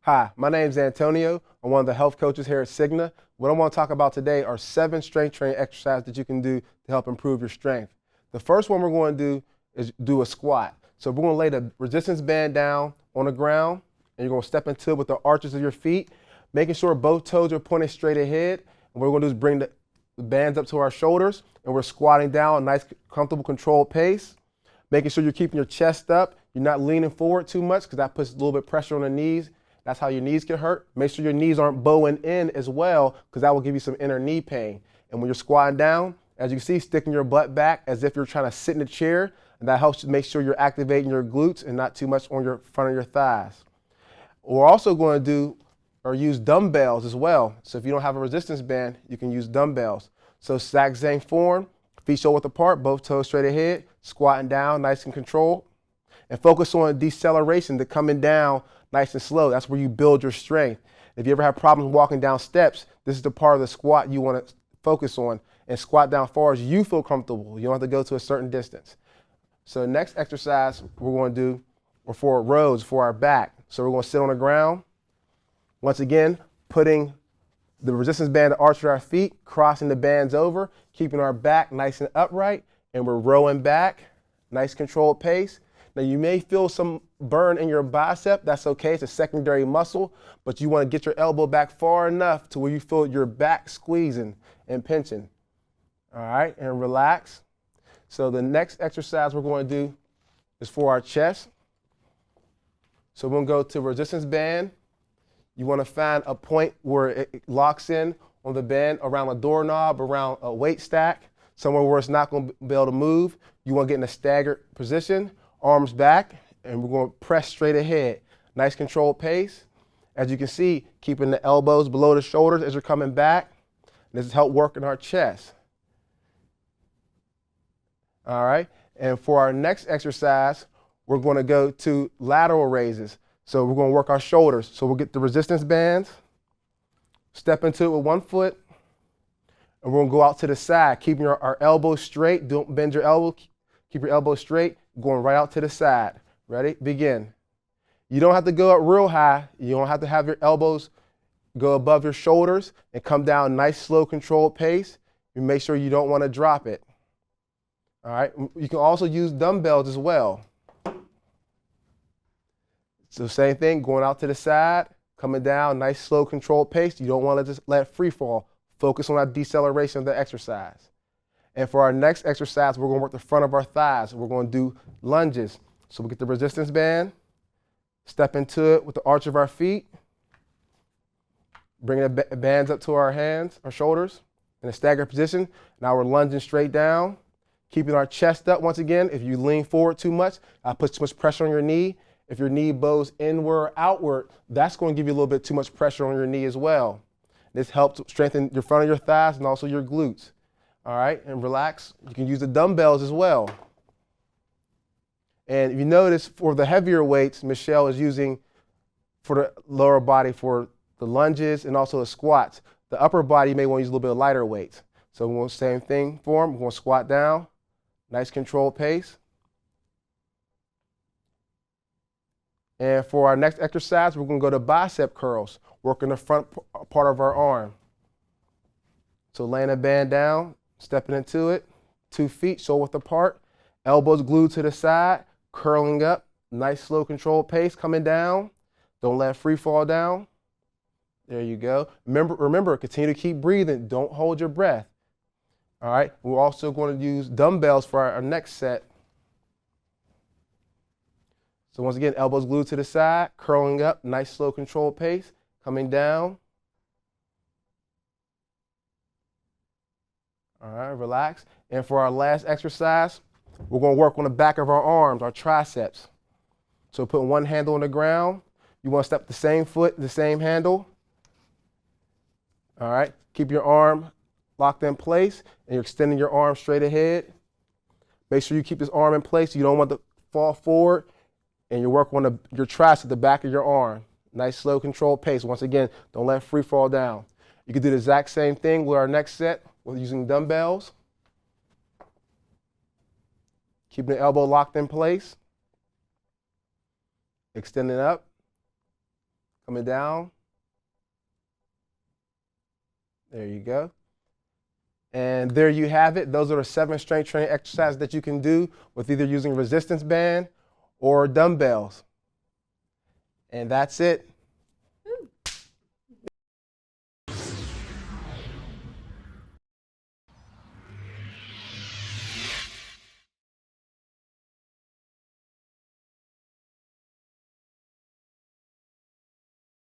Hi, my name is Antonio. I'm one of the health coaches here at Cigna. What I want to talk about today are 7 strength training exercises that you can do to help improve your strength. The first one we're going to do is do a squat. So we're going to lay the resistance band down on the ground, and you're going to step into it with the arches of your feet, making sure both toes are pointed straight ahead. And what we're going to do is bring the bands up to our shoulders, and we're squatting down, a nice, comfortable, controlled pace, making sure you're keeping your chest up. You're not leaning forward too much because that puts a little bit of pressure on the knees. That's how your knees get hurt. Make sure your knees aren't bowing in as well because that will give you some inner knee pain. And when you're squatting down, as you can see, sticking your butt back as if you're trying to sit in a chair, and that helps make sure you're activating your glutes and not too much on your front of your thighs. What we're also going to do or use dumbbells as well. So if you don't have a resistance band, you can use dumbbells. So exact same form, feet shoulder width apart, both toes straight ahead, squatting down, nice and controlled. And focus on deceleration, the coming down nice and slow. That's where you build your strength. If you ever have problems walking down steps, this is the part of the squat you want to focus on and squat down far as you feel comfortable. You don't have to go to a certain distance. So the next exercise we're going to do are for rows, for our back. So we're going to sit on the ground. Once again, putting the resistance band to arch of our feet, crossing the bands over, keeping our back nice and upright, and we're rowing back, nice controlled pace. Now you may feel some burn in your bicep. That's okay, it's a secondary muscle, but you want to get your elbow back far enough to where you feel your back squeezing and pinching. All right, and relax. So the next exercise we're going to do is for our chest. So we're going to go to resistance band. You want to find a point where it locks in on the band around a doorknob, around a weight stack, somewhere where it's not going to be able to move. You want to get in a staggered position, arms back, and we're going to press straight ahead. Nice controlled pace. As you can see, keeping the elbows below the shoulders as you're coming back. This has helped work in our chest. All right, and for our next exercise, we're going to go to lateral raises. So we're going to work our shoulders. So we'll get the resistance bands, step into it with one foot, and we're going to go out to the side, keeping our elbows straight. Don't bend your elbow. Keep your elbows straight, going right out to the side. Ready? Begin. You don't have to go up real high. You don't have to have your elbows go above your shoulders and come down nice, slow, controlled pace. You make sure you don't want to drop it. All right. You can also use dumbbells as well. So same thing, going out to the side, coming down, nice, slow, controlled pace. You don't want to just let free fall. Focus on that deceleration of the exercise. And for our next exercise, we're going to work the front of our thighs. We're going to do lunges. So we get the resistance band, step into it with the arch of our feet, bring the bands up to our hands, our shoulders, in a staggered position. Now we're lunging straight down, keeping our chest up once again. If you lean forward too much, puts too much pressure on your knee. If your knee bows inward or outward, that's going to give you a little bit too much pressure on your knee as well. This helps strengthen your front of your thighs and also your glutes. All right, and relax. You can use the dumbbells as well. And if you notice, for the heavier weights, Michelle is using for the lower body for the lunges and also the squats. The upper body, you may want to use a little bit of lighter weights. So we're going to same thing for them. We're going to squat down, nice controlled pace. And for our next exercise, we're going to go to bicep curls, working the front part of our arm. So laying a band down, stepping into it, 2 feet, shoulder width apart, elbows glued to the side, curling up, nice slow controlled pace, coming down. Don't let free fall down. There you go. Remember, continue to keep breathing. Don't hold your breath. All right, we're also going to use dumbbells for our next set. So once again, elbows glued to the side, curling up, nice slow controlled pace, coming down. All right, relax. And for our last exercise, we're going to work on the back of our arms, our triceps. So putting one handle on the ground. You want to step the same foot, the same handle. All right, keep your arm locked in place, and you're extending your arm straight ahead. Make sure you keep this arm in place. You don't want to fall forward. And you work on your tricep, the back of your arm. Nice, slow, controlled pace. Once again, don't let free fall down. You can do the exact same thing with our next set with using dumbbells. Keeping the elbow locked in place. Extending up. Coming down. There you go. And there you have it. Those are the 7 strength training exercises that you can do with either using resistance band or dumbbells. And that's it.